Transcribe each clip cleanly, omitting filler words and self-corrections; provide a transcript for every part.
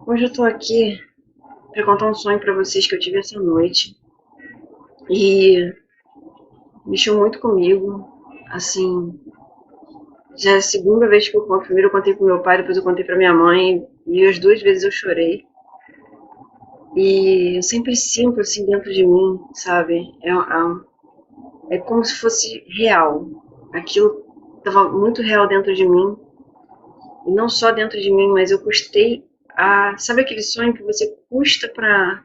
Hoje eu tô aqui pra contar um sonho pra vocês que eu tive essa noite e mexeu muito comigo. Assim, já é a segunda vez que eu conto. Primeiro eu contei pro meu pai, depois eu contei pra minha mãe e as duas vezes eu chorei. E eu sempre sinto assim dentro de mim, sabe? É como se fosse real. Aquilo tava muito real dentro de mim. E não só dentro de mim, mas eu custei a. Sabe aquele sonho que você custa pra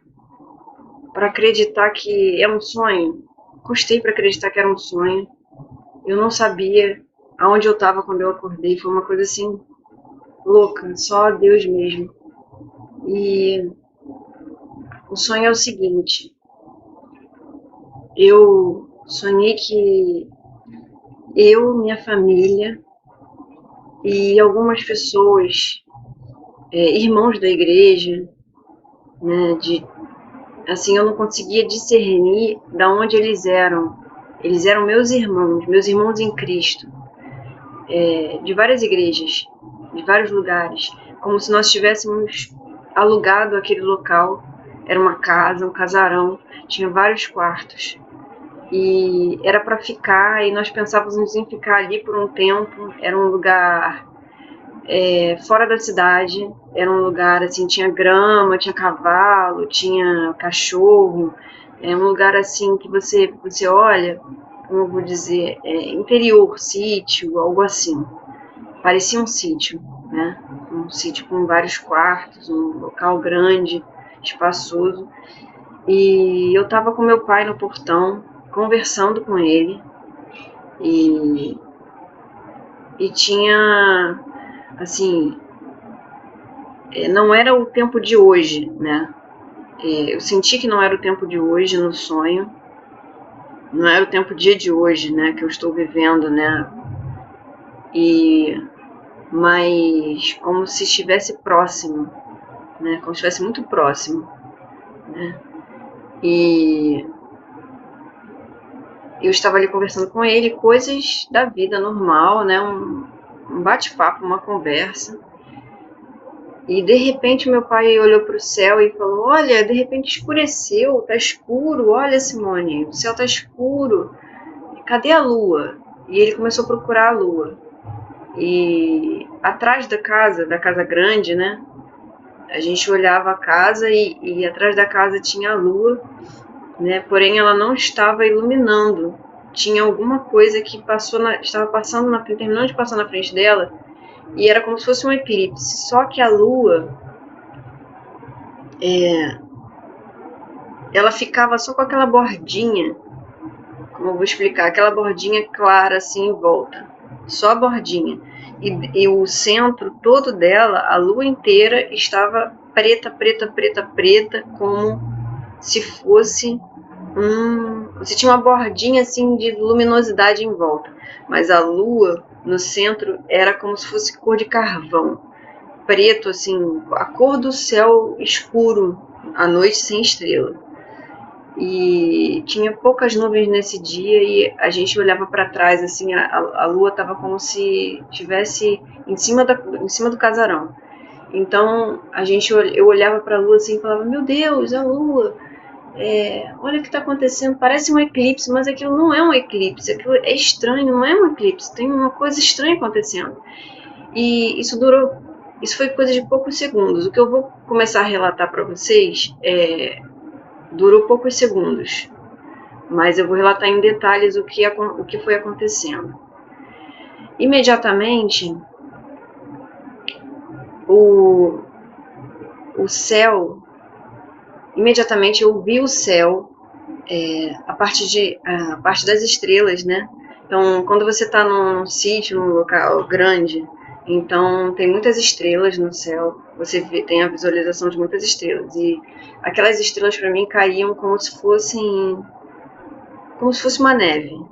acreditar que é um sonho? Custei pra acreditar que era um sonho. Eu não sabia aonde eu estava quando eu acordei. Foi uma coisa assim louca, só Deus mesmo. E o sonho é o seguinte: eu sonhei que eu, minha família e algumas pessoas, irmãos da igreja, né, assim, eu não conseguia discernir da onde eles eram. Eles eram meus irmãos em Cristo, de várias igrejas, de vários lugares, como se nós tivéssemos alugado aquele local. Era uma casa, um casarão, tinha vários quartos e era para ficar, e nós pensávamos em ficar ali por um tempo. Era um lugar fora da cidade, era um lugar assim, tinha grama, tinha cavalo, tinha cachorro, é um lugar assim que você olha, como eu vou dizer, interior, sítio, algo assim. Parecia um sítio, né? Um sítio com vários quartos, um local grande, espaçoso. E eu estava com meu pai no portão, conversando com ele, e, e tinha, assim, não era o tempo de hoje, né? Eu senti que não era o tempo de hoje no sonho, não era o tempo dia de hoje, né? Que eu estou vivendo, né? E, mas como se estivesse próximo, né? Como se estivesse muito próximo, né? E eu estava ali conversando com ele, coisas da vida normal, né? Um bate-papo, uma conversa. E de repente meu pai olhou para o céu e falou: Olha, de repente escureceu, tá escuro. Olha, Simone, o céu tá escuro. Cadê a lua? E ele começou a procurar a lua. E atrás da casa grande, né? A gente olhava a casa e atrás da casa tinha a lua, né? Porém ela não estava iluminando. Tinha alguma coisa que estava passando terminando de passar na frente dela, e era como se fosse um eclipse. Só que a lua, ela ficava só com aquela bordinha, como eu vou explicar, aquela bordinha clara assim em volta, só a bordinha. E o centro todo dela, a lua inteira, estava preta, preta, preta, preta, como se fosse você tinha uma bordinha assim de luminosidade em volta, mas a lua no centro era como se fosse cor de carvão, preto assim, a cor do céu escuro, a noite sem estrela. E tinha poucas nuvens nesse dia e a gente olhava para trás assim, a lua estava como se estivesse em cima do casarão. Então eu olhava para a lua assim e falava: Meu Deus, a lua, olha o que está acontecendo, parece um eclipse, mas aquilo não é um eclipse, aquilo é estranho, não é um eclipse, tem uma coisa estranha acontecendo. E isso foi coisa de poucos segundos. O que eu vou começar a relatar para vocês durou poucos segundos, mas eu vou relatar em detalhes o que foi acontecendo. Imediatamente, o, o céu, imediatamente eu vi o céu, a parte das estrelas, né? Então, quando você está num sítio, num local grande, então tem muitas estrelas no céu, tem a visualização de muitas estrelas, e aquelas estrelas para mim caíam como se fosse uma neve.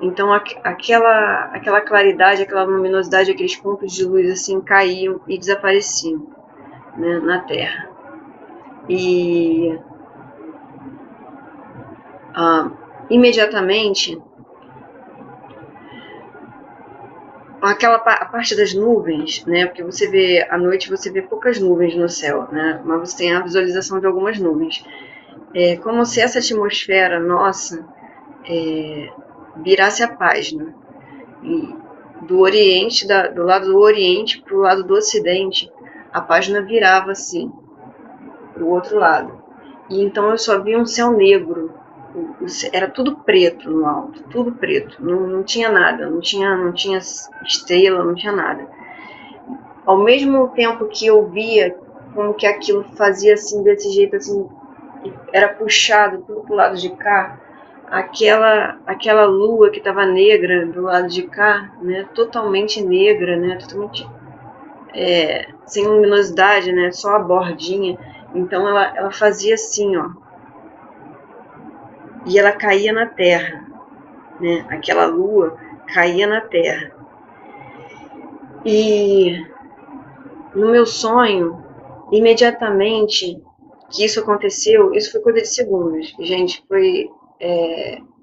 Então aquela claridade, aquela luminosidade, aqueles pontos de luz assim caíam e desapareciam, né, na Terra. E imediatamente a parte das nuvens, né? Porque você vê, à noite você vê poucas nuvens no céu, né? Mas você tem a visualização de algumas nuvens. É como se essa atmosfera nossa virasse a página. E do Oriente, do lado do Oriente para o lado do Ocidente, a página virava assim, para o outro lado. E então eu só via um céu negro. Era tudo preto no alto, tudo preto. Não tinha nada, não tinha estrela, não tinha nada. Ao mesmo tempo que eu via como que aquilo fazia assim, desse jeito assim, era puxado tudo pro lado de cá, aquela lua que estava negra do lado de cá, né, totalmente negra, né, totalmente sem luminosidade, né, só a bordinha. Então ela fazia assim, ó, e ela caía na terra, né, aquela lua caía na terra. E no meu sonho, imediatamente que isso aconteceu, isso foi coisa de segundos, gente, foi...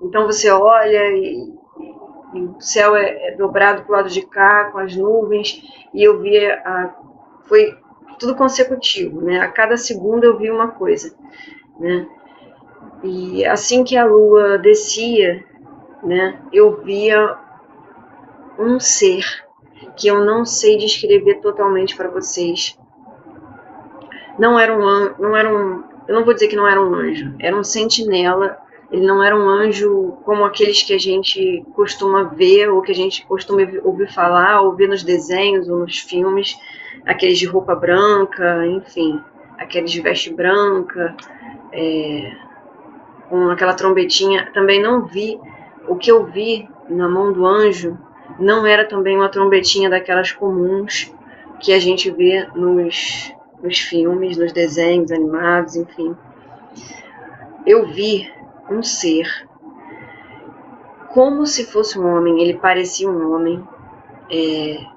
então você olha e o céu é dobrado pro lado de cá, com as nuvens, e eu via, foi tudo consecutivo, né? A cada segundo eu via uma coisa, né? E assim que a lua descia, né, eu via um ser que eu não sei descrever totalmente para vocês. Não era eu não vou dizer que não era um anjo, era um sentinela. Ele não era um anjo como aqueles que a gente costuma ver, ou que a gente costuma ouvir falar, ou ver nos desenhos ou nos filmes, aqueles de roupa branca, enfim, aqueles de veste branca, com aquela trombetinha. Também não vi, o que eu vi na mão do anjo não era também uma trombetinha daquelas comuns que a gente vê nos filmes, nos desenhos animados, enfim. Eu vi um ser como se fosse um homem, ele parecia um homem,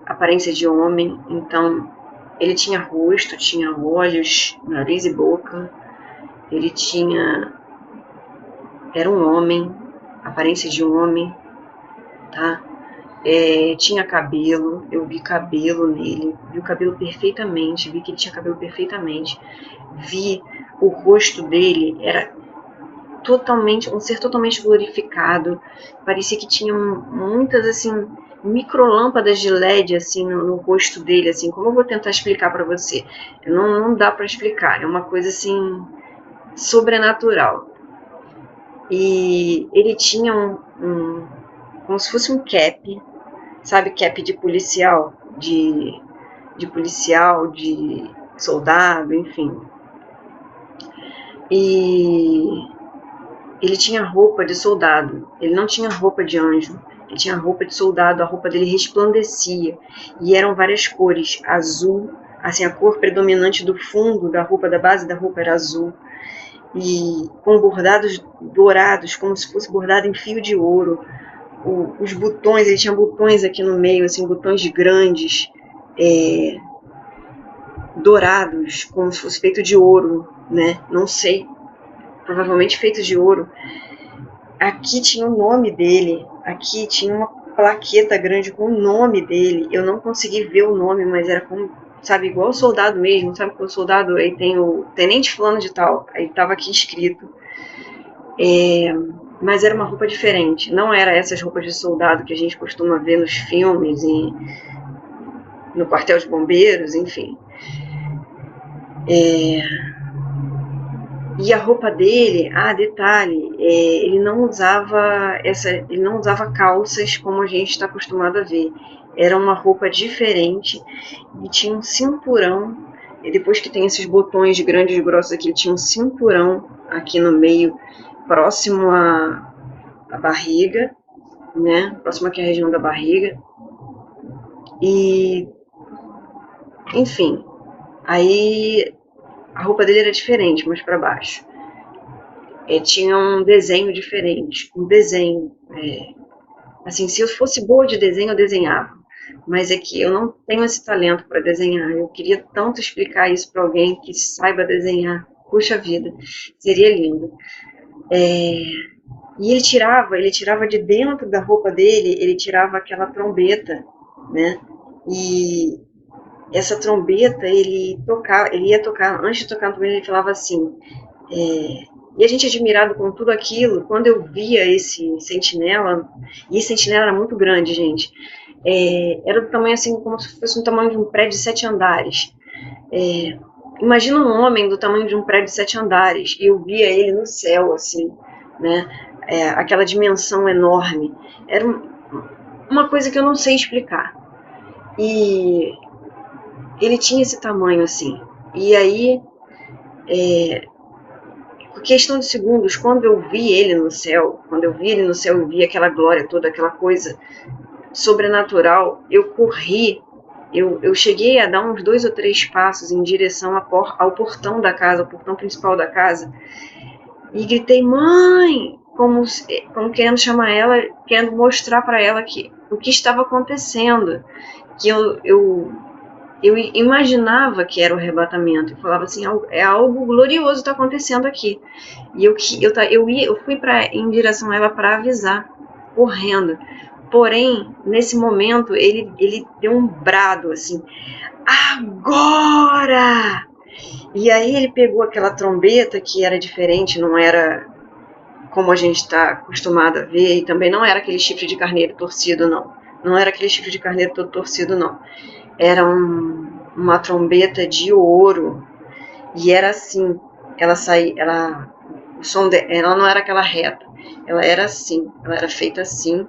aparência de homem, então ele tinha rosto, tinha olhos, nariz e boca, ele era um homem, aparência de homem, tá? Tinha cabelo, eu vi cabelo nele, vi o cabelo perfeitamente, vi que ele tinha cabelo perfeitamente, vi o rosto dele, era um ser totalmente glorificado, parecia que tinha muitas, assim, microlâmpadas de LED, assim, no rosto dele, assim, como eu vou tentar explicar para você? Não dá para explicar, é uma coisa, assim, sobrenatural. E ele tinha como se fosse um cap, sabe, cap de policial, de policial, de soldado, enfim. E ele tinha roupa de soldado, ele não tinha roupa de anjo, ele tinha roupa de soldado, a roupa dele resplandecia, e eram várias cores, azul, assim, a cor predominante do fundo da roupa, da base da roupa era azul, e com bordados dourados, como se fosse bordado em fio de ouro. Os botões, ele tinha botões aqui no meio, assim, botões grandes, dourados, como se fosse feito de ouro, né? Não sei, provavelmente feito de ouro. Aqui tinha o nome dele, aqui tinha uma plaqueta grande com o nome dele. Eu não consegui ver o nome, mas era como, sabe, igual o soldado mesmo, sabe que o soldado aí tem o tenente fulano de tal, aí estava aqui escrito. Mas era uma roupa diferente, não era essas roupas de soldado que a gente costuma ver nos filmes e no quartel de bombeiros, enfim. E a roupa dele, detalhe, ele não usava calças como a gente está acostumado a ver. Era uma roupa diferente e tinha um cinturão. E depois que tem esses botões grandes e grossos aqui, ele tinha um cinturão aqui no meio, próximo à barriga, né? Próximo aqui à região da barriga. E, enfim, aí a roupa dele era diferente, mais para baixo. Tinha um desenho diferente, assim, se eu fosse boa de desenho, eu desenhava, mas é que eu não tenho esse talento para desenhar. Eu queria tanto explicar isso para alguém que saiba desenhar. Puxa vida, seria lindo. E ele tirava de dentro da roupa dele, ele tirava aquela trombeta, né? E essa trombeta, ele ia tocar, antes de tocar a trombeta, ele falava assim, e a gente admirado com tudo aquilo, quando eu via esse sentinela, e esse sentinela era muito grande, gente, era do tamanho assim, como se fosse um tamanho de um prédio de 7 andares. Imagina um homem do tamanho de um prédio de 7 andares, e eu via ele no céu, assim, né? Aquela dimensão enorme. Era uma coisa que eu não sei explicar. E ele tinha esse tamanho, assim. E aí, por questão de segundos, quando eu vi ele no céu, eu vi aquela glória toda, aquela coisa sobrenatural, eu corri. Eu cheguei a dar uns 2 ou 3 passos em direção ao portão da casa, ao portão principal da casa, e gritei, mãe, como querendo chamar ela, querendo mostrar para ela o que estava acontecendo, que eu imaginava que era o arrebatamento, eu falava assim, é algo glorioso está acontecendo aqui, e eu fui em direção a ela para avisar, correndo. Porém, nesse momento, ele deu um brado assim, agora! E aí ele pegou aquela trombeta que era diferente, não era como a gente está acostumado a ver, e também não era aquele chifre de carneiro torcido, não. Não era aquele chifre de carneiro todo torcido, não. Era uma trombeta de ouro, e era assim, o som ela não era aquela reta, ela era assim, ela era feita assim,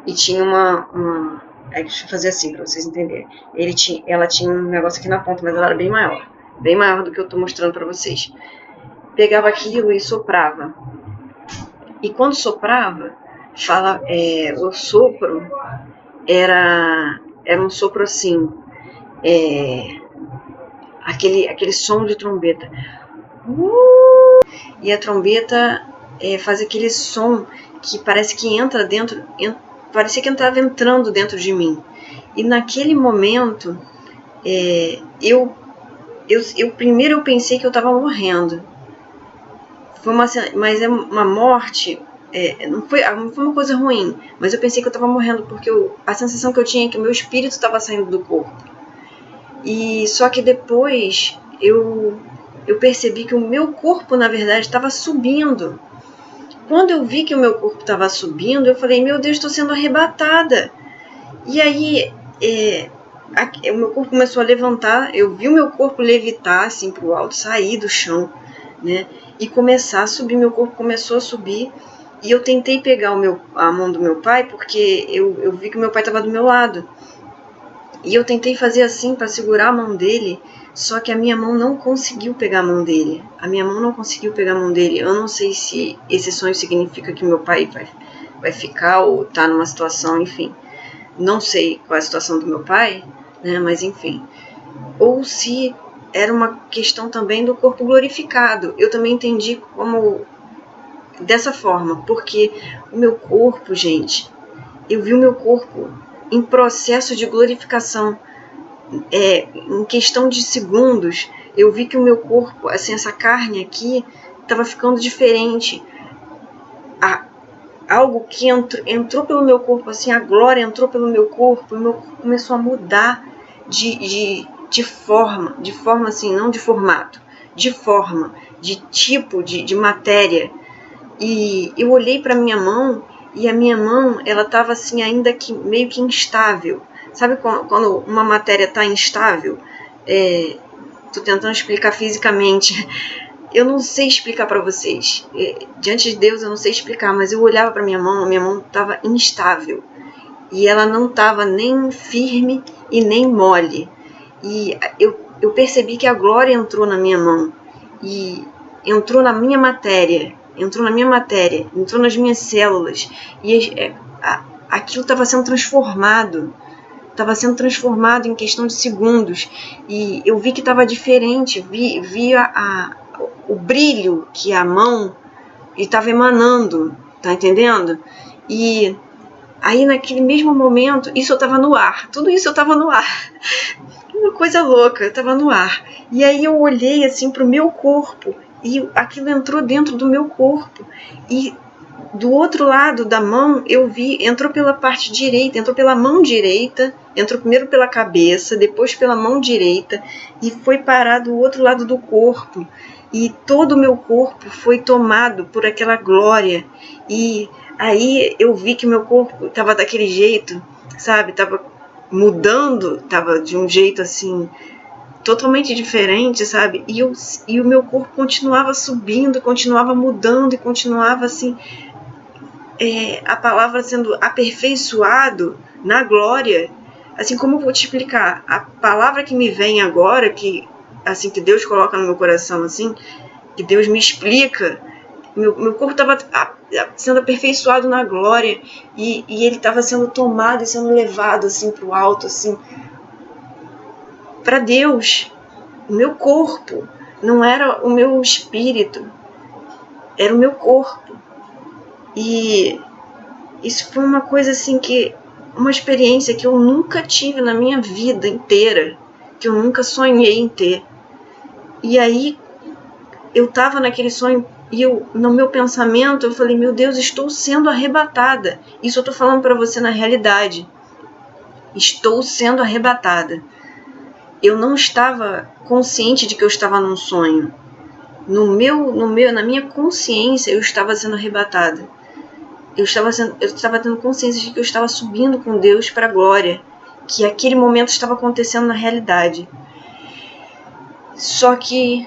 e tinha deixa eu fazer assim para vocês entenderem. Ela tinha um negócio aqui na ponta, mas ela era bem maior do que eu estou mostrando para vocês. Pegava aquilo e soprava. E quando soprava, o sopro era um sopro assim, aquele som de trombeta. E a trombeta faz aquele som que parece que entra dentro, parecia que estava entrando dentro de mim. E naquele momento, primeiro eu pensei que eu estava morrendo. Mas é uma morte, não foi uma coisa ruim, mas eu pensei que eu estava morrendo, porque a sensação que eu tinha é que o meu espírito estava saindo do corpo. E só que depois eu percebi que o meu corpo, na verdade, estava subindo. Quando eu vi que o meu corpo estava subindo, eu falei, meu Deus, estou sendo arrebatada. E aí o meu corpo começou a levantar, eu vi o meu corpo levitar assim para o alto, sair do chão, né? E começar a subir, meu corpo começou a subir, e eu tentei pegar a mão do meu pai, porque eu vi que o meu pai estava do meu lado, e eu tentei fazer assim para segurar a mão dele, só que a minha mão não conseguiu pegar a mão dele, eu não sei se esse sonho significa que meu pai vai ficar ou tá numa situação, enfim, não sei qual é a situação do meu pai, né, mas enfim, ou se era uma questão também do corpo glorificado. Eu também entendi como dessa forma, porque o meu corpo, gente, eu vi o meu corpo em processo de glorificação, em questão de segundos, eu vi que o meu corpo, assim, essa carne aqui, estava ficando diferente. Algo que entrou pelo meu corpo, assim, a glória entrou pelo meu corpo, e o meu corpo começou a mudar de forma assim, não de formato, de forma, de tipo, de matéria. E eu olhei para minha mão, e a minha mão, ela estava assim, ainda que meio que instável. Sabe quando uma matéria está instável? Estou tentando explicar fisicamente. Eu não sei explicar para vocês. Diante de Deus eu não sei explicar, mas eu olhava para minha mão estava instável. E ela não estava nem firme e nem mole. E eu percebi que a glória entrou na minha mão. E entrou na minha matéria. Entrou nas minhas células. E aquilo estava sendo transformado. Estava sendo transformado em questão de segundos. E eu vi que estava diferente. Vi o brilho que a mão estava emanando, tá entendendo? E aí naquele mesmo momento, isso eu estava no ar, tudo isso eu estava no ar, uma coisa louca, eu estava no ar. E aí eu olhei assim para o meu corpo, e aquilo entrou dentro do meu corpo, e do outro lado da mão, eu vi, entrou pela parte direita, entrou pela mão direita, entrou primeiro pela cabeça, depois pela mão direita, e foi parar do outro lado do corpo. E todo o meu corpo foi tomado por aquela glória. E aí eu vi que meu corpo estava daquele jeito, sabe? Estava mudando, estava de um jeito assim, totalmente diferente, sabe? E o meu corpo continuava subindo, continuava mudando e continuava assim, a palavra sendo aperfeiçoado na glória. Assim, como eu vou te explicar? A palavra que me vem agora, que assim que Deus coloca no meu coração, assim, que Deus me explica, meu corpo estava sendo aperfeiçoado na glória, e ele estava sendo tomado e sendo levado assim para o alto, assim, para Deus. O meu corpo não era o meu espírito, era o meu corpo. E isso foi uma coisa assim uma experiência que eu nunca tive na minha vida inteira, que eu nunca sonhei em ter. E aí eu estava naquele sonho e no meu pensamento eu falei, meu Deus, estou sendo arrebatada. Isso eu estou falando para você na realidade. Estou sendo arrebatada. Eu não estava consciente de que eu estava num sonho. Na minha consciência eu estava sendo arrebatada. Eu estava tendo consciência de que eu estava subindo com Deus para a glória, que aquele momento estava acontecendo na realidade. Só que,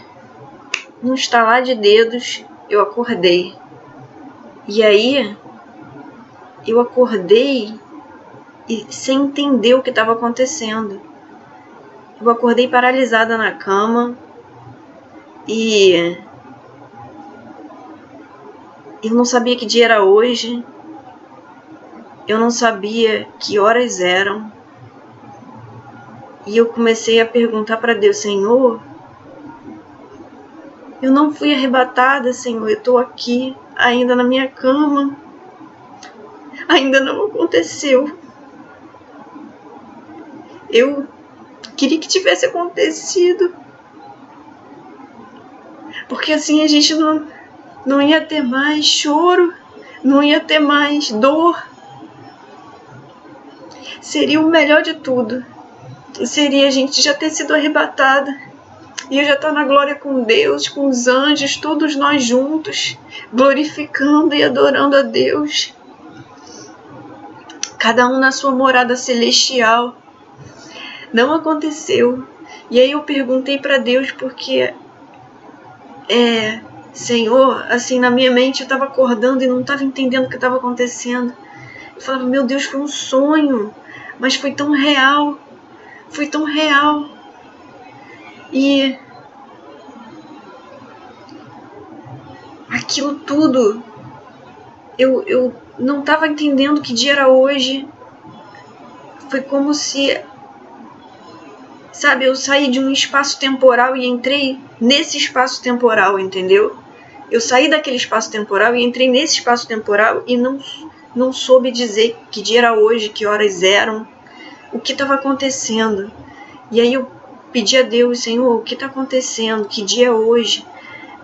num estalar de dedos, eu acordei. E aí, eu acordei sem entender o que estava acontecendo. Eu acordei paralisada na cama e eu não sabia que dia era hoje. Eu não sabia que horas eram. E eu comecei a perguntar para Deus, Senhor, eu não fui arrebatada, Senhor, eu estou aqui, ainda na minha cama. Ainda não aconteceu. Eu queria que tivesse acontecido. Porque assim a gente não ia ter mais choro, não ia ter mais dor. Seria o melhor de tudo. Seria a gente já ter sido arrebatada. E eu já estar na glória com Deus, com os anjos, todos nós juntos, glorificando e adorando a Deus. Cada um na sua morada celestial. Não aconteceu. E aí eu perguntei para Deus porque, Senhor, assim, na minha mente eu estava acordando e não estava entendendo o que estava acontecendo. Eu falava, meu Deus, foi um sonho, mas foi tão real. Foi tão real. E aquilo tudo, eu não estava entendendo que dia era hoje. Foi como se, sabe, eu saí de um espaço temporal e entrei nesse espaço temporal, entendeu? Eu saí daquele espaço temporal e entrei nesse espaço temporal e não soube dizer que dia era hoje, que horas eram, o que estava acontecendo. E aí eu pedi a Deus, Senhor, o que está acontecendo? Que dia é hoje?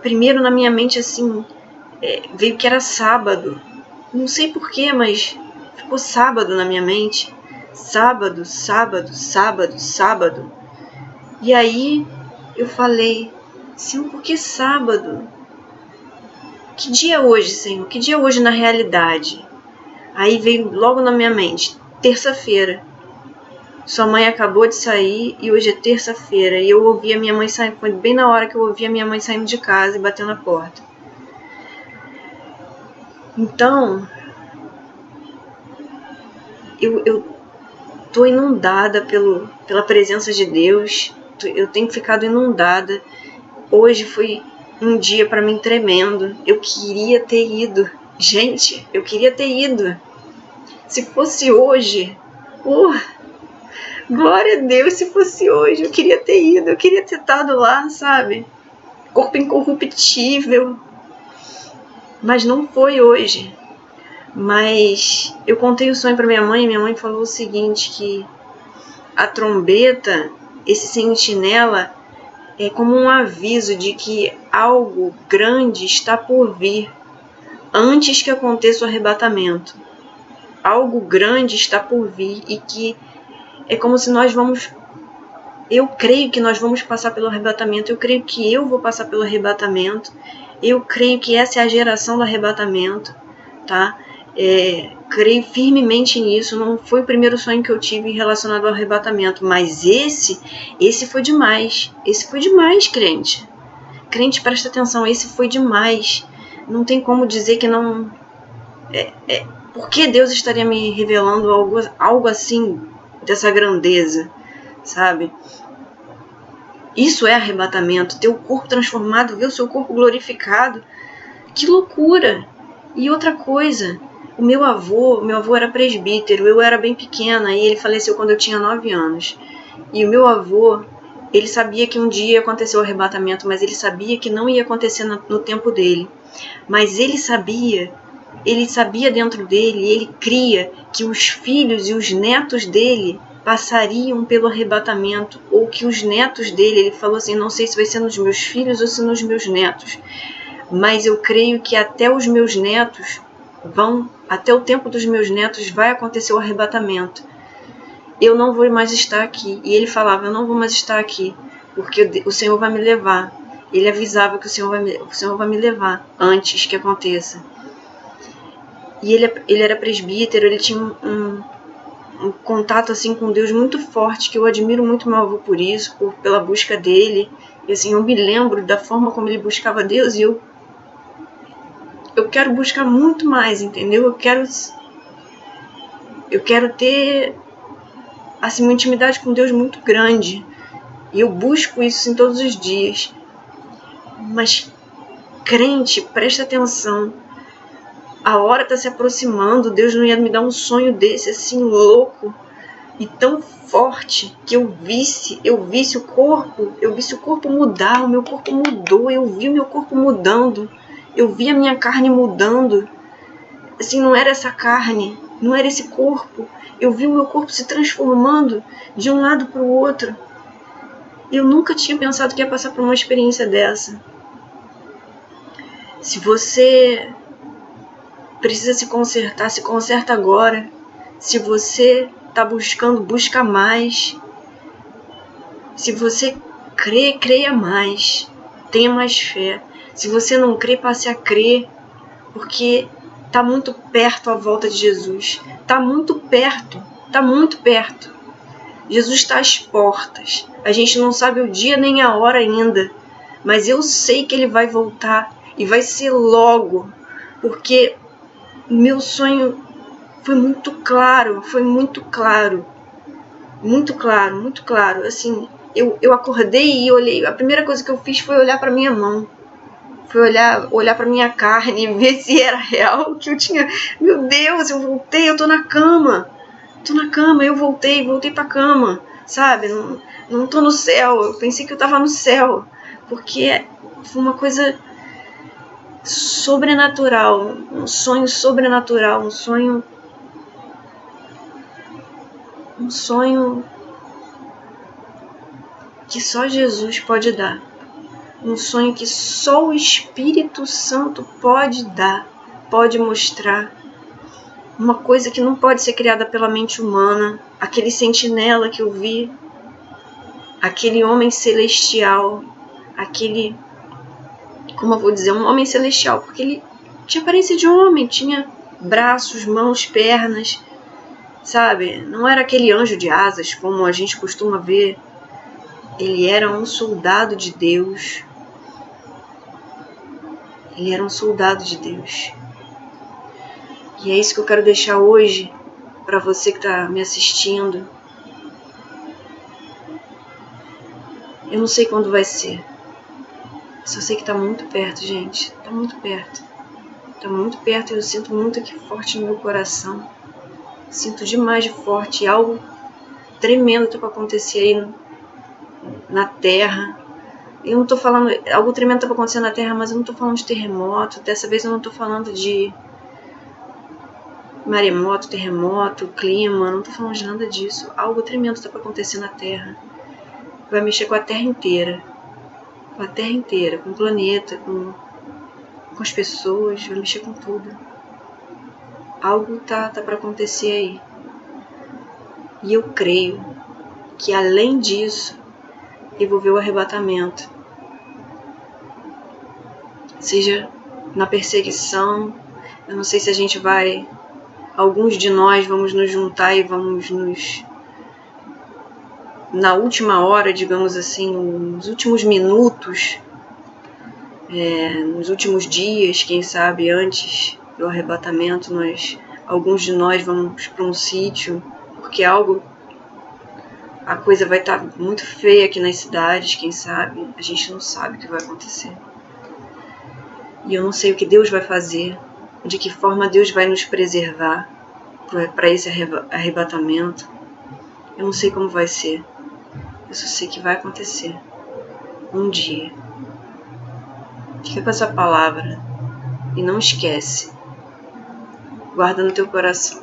Primeiro na minha mente assim, veio que era sábado. Não sei porquê, mas ficou sábado na minha mente. Sábado, sábado, sábado, sábado. E aí eu falei, Senhor, por que sábado? Que dia é hoje, Senhor? Que dia é hoje na realidade? Aí veio logo na minha mente, terça-feira. Sua mãe acabou de sair e hoje é terça-feira. E eu ouvi a minha mãe saindo, foi bem na hora que eu ouvi a minha mãe saindo de casa e batendo na porta. Então, eu tô inundada pela presença de Deus. Eu tenho ficado inundada. Hoje foi um dia para mim tremendo. Eu queria ter ido. Gente, eu queria ter ido. Se fosse hoje, glória a Deus, se fosse hoje, eu queria ter ido, eu queria ter estado lá, sabe? Corpo incorruptível. Mas não foi hoje. Mas eu contei o sonho para minha mãe falou o seguinte, que a trombeta, esse sentinela, é como um aviso de que algo grande está por vir. antes que aconteça o arrebatamento. Algo grande está por vir e que é como se nós vamos... Eu creio que nós vamos passar pelo arrebatamento, eu creio que eu vou passar pelo arrebatamento, eu creio que essa é a geração do arrebatamento, tá? Creio firmemente nisso, não foi o primeiro sonho que eu tive relacionado ao arrebatamento, mas esse foi demais, crente. Crente, presta atenção, esse foi demais. Não tem como dizer que não... Por que Deus estaria me revelando algo assim, dessa grandeza, sabe? Isso é arrebatamento, ter o corpo transformado, ver o seu corpo glorificado. Que loucura! E outra coisa, o meu avô era presbítero, eu era bem pequena e ele faleceu quando eu tinha 9 anos. E o meu avô, ele sabia que um dia ia acontecer o arrebatamento, mas ele sabia que não ia acontecer no tempo dele. Mas ele sabia dentro dele, ele cria que os filhos e os netos dele passariam pelo arrebatamento, ou que os netos dele, ele falou assim, não sei se vai ser nos meus filhos ou se nos meus netos, mas eu creio que até os meus netos até o tempo dos meus netos vai acontecer o arrebatamento. Eu não vou mais estar aqui. E ele falava, eu não vou mais estar aqui, porque o Senhor vai me levar. Ele avisava que o Senhor vai me levar antes que aconteça. E ele era presbítero, ele tinha um contato assim com Deus muito forte, que eu admiro muito meu avô por isso, pela busca dele. E assim, eu me lembro da forma como ele buscava Deus e eu quero buscar muito mais, entendeu? Eu quero ter assim, uma intimidade com Deus muito grande. E eu busco isso em todos os dias. Mas, crente, presta atenção. A hora está se aproximando. Deus não ia me dar um sonho desse, assim, louco e tão forte, que eu visse o corpo mudar. O meu corpo mudou, eu vi o meu corpo mudando, eu vi a minha carne mudando. Assim, não era essa carne, não era esse corpo. Eu vi o meu corpo se transformando de um lado para o outro. Eu nunca tinha pensado que ia passar por uma experiência dessa. Se você precisa se consertar, se conserta agora. Se você está buscando, busca mais. Se você crê, creia mais. Tenha mais fé. Se você não crê, passe a crer. Porque está muito perto a volta de Jesus. Está muito perto. Está muito perto. Jesus está às portas. A gente não sabe o dia nem a hora ainda. Mas eu sei que ele vai voltar. E vai ser logo. Porque meu sonho foi muito claro. Muito claro. Assim, eu acordei e olhei. A primeira coisa que eu fiz foi olhar para minha mão. Foi olhar para minha carne e ver se era real que eu tinha. Meu Deus, eu voltei, eu tô na cama. Eu voltei pra cama, sabe? Não tô no céu. Eu pensei que eu tava no céu. Porque foi uma coisa sobrenatural, um sonho sobrenatural, um sonho que só Jesus pode dar. Um sonho que só o Espírito Santo pode dar, pode mostrar. Uma coisa que não pode ser criada pela mente humana. Aquele sentinela que eu vi, aquele homem celestial, como eu vou dizer, um homem celestial, porque ele tinha aparência de homem, tinha braços, mãos, pernas, sabe? Não era aquele anjo de asas, como a gente costuma ver. Ele era um soldado de Deus. E é isso que eu quero deixar hoje para você que está me assistindo. Eu não sei quando vai ser. Só sei que está muito perto, gente. Está muito perto. E eu sinto muito aqui forte no meu coração. Sinto demais de forte. E algo tremendo está para acontecer aí na Terra. Eu não estou falando... Algo tremendo está para acontecer na Terra, mas eu não estou falando de terremoto. Dessa vez eu não estou falando de maremoto, terremoto, clima. Não estou falando de nada disso. Algo tremendo está para acontecer na Terra. Vai mexer com a Terra inteira. Com o planeta, com com as pessoas, vai mexer com tudo. Algo tá para acontecer aí. E eu creio que além disso, envolveu o arrebatamento. Seja na perseguição, eu não sei se a gente vai, alguns de nós vamos nos juntar e vamos na última hora, digamos assim, nos últimos minutos, nos últimos dias, quem sabe antes do arrebatamento, alguns de nós vamos para um sítio, porque a coisa vai estar muito feia aqui nas cidades, quem sabe, a gente não sabe o que vai acontecer. E eu não sei o que Deus vai fazer, de que forma Deus vai nos preservar para esse arrebatamento. Eu não sei como vai ser, eu só sei que vai acontecer um dia. Fica com essa palavra e não esquece. Guarda no teu coração.